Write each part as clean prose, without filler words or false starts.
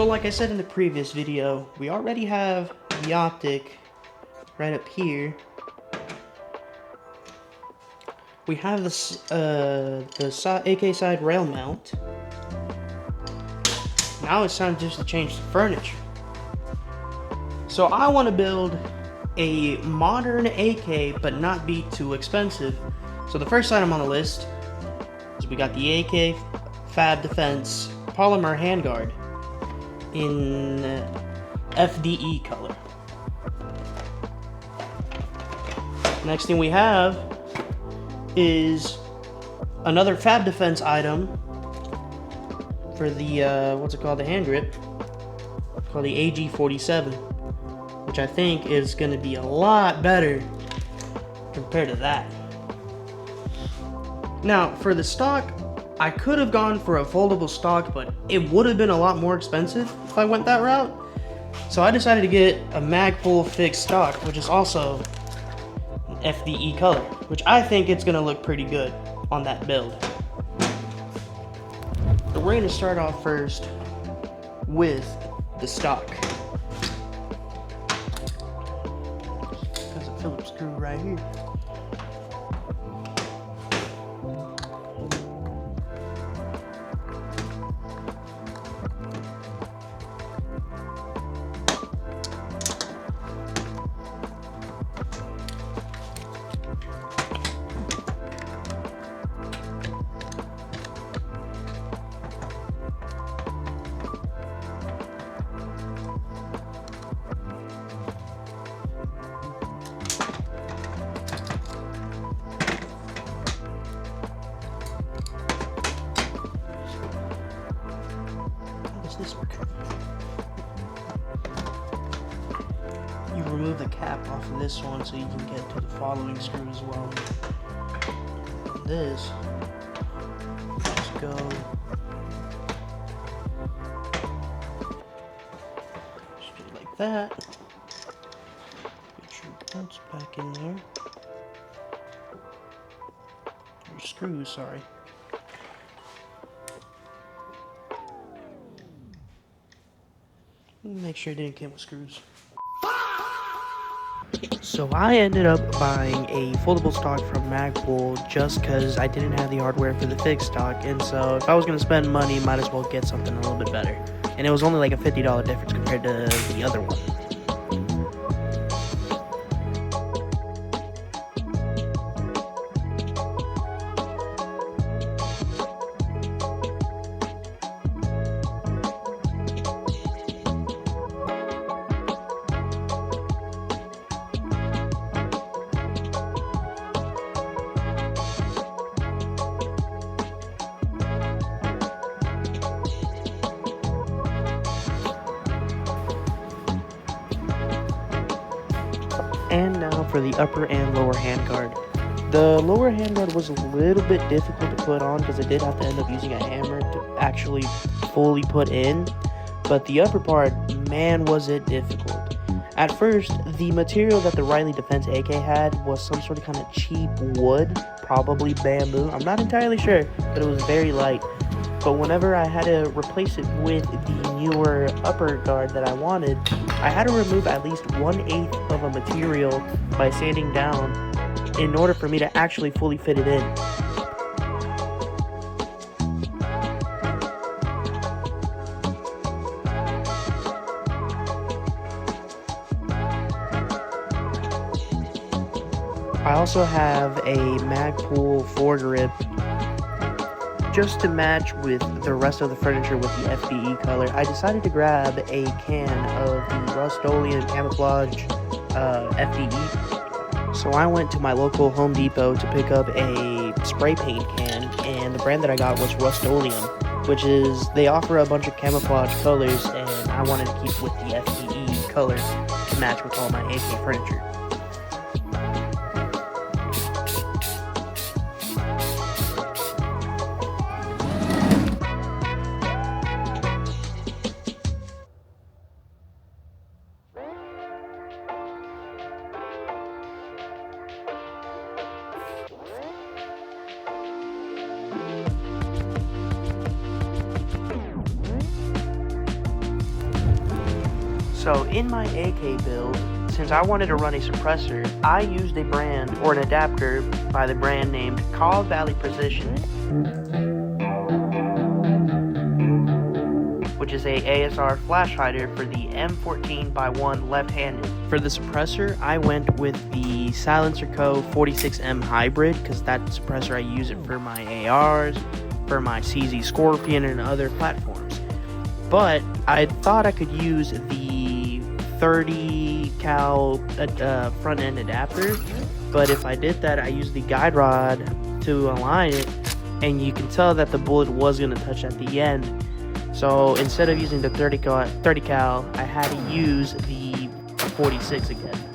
So like I said in the previous video, we already have the optic right up here. We have the AK side rail mount. Now it's time just to change the furniture. So I want to build a modern AK, but not be too expensive. So the first item on the list is we got the AK Fab Defense polymer handguard in FDE color. Next thing we have is another Fab Defense item for the what's it called, the hand grip, called the AK-47, which I think is going to be a lot better compared to that. Now for the stock, I could have gone for a foldable stock, but it would have been a lot more expensive if I went that route. So I decided to get a Magpul fixed stock, which is also an FDE color, which I think it's going to look pretty good on that build. So we're going to start off first with the stock. There's a Phillips screw right here. This work? You remove the cap off of this one so you can get to the following screw as well. And this, just go straight like that. Put your bolts back in there. Your screws, sorry. Make sure it didn't come with screws. So I ended up buying a foldable stock from Magpul just because I didn't have the hardware for the fixed stock, and so if I was going to spend money, might as well get something a little bit better. And it was only like a $50 difference compared to the other one. And now for the upper and lower handguard. The lower handguard was a little bit difficult to put on because I did have to end up using a hammer to actually fully put in. But the upper part, man, was it difficult. At first, the material that the Riley Defense AK had was some sort of kind of cheap wood, probably bamboo. I'm not entirely sure, but it was very light. But whenever I had to replace it with the newer upper guard that I wanted, I had to remove at least 1/8 of a material by sanding down in order for me to actually fully fit it in. I also have a Magpul foregrip just to match with the rest of the furniture with the FDE color. I decided to grab a can of the Rust-Oleum camouflage FDE. So I went to my local Home Depot to pick up a spray paint can, and the brand that I got was Rust-Oleum, which is, they offer a bunch of camouflage colors, and I wanted to keep with the FDE color to match with all my AK furniture. So in my AK build, since I wanted to run a suppressor, I used a brand or an adapter by the brand named Call Valley Precision, which is a ASR flash hider for the M14x1 left-handed. For the suppressor, I went with the Silencer Co. 46M Hybrid because that suppressor I use it for my ARs, for my CZ Scorpion, and other platforms. But I thought I could use the 30 cal front end adapter, but if I did that, I used the guide rod to align it, and you can tell that the bullet was going to touch at the end. So instead of using the 30 cal, I had to use the 46 again.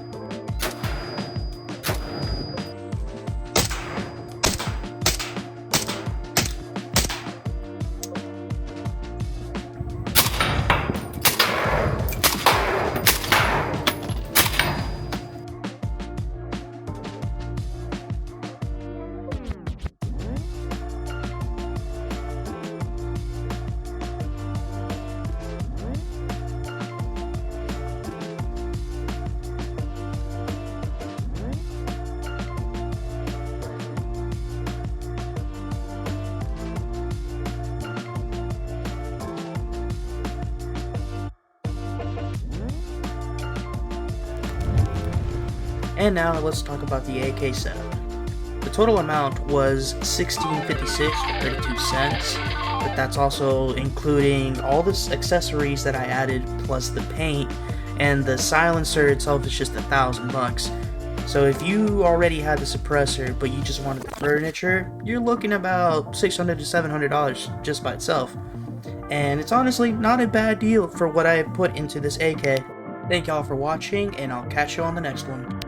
And now let's talk about the AK-47. The total amount was $16.56 for 32 cents, but that's also including all the accessories that I added plus the paint, and the silencer itself is just $1,000. So if you already had the suppressor but you just wanted the furniture, you're looking about $600 to $700 just by itself. And it's honestly not a bad deal for what I have put into this AK. Thank y'all for watching, and I'll catch you on the next one.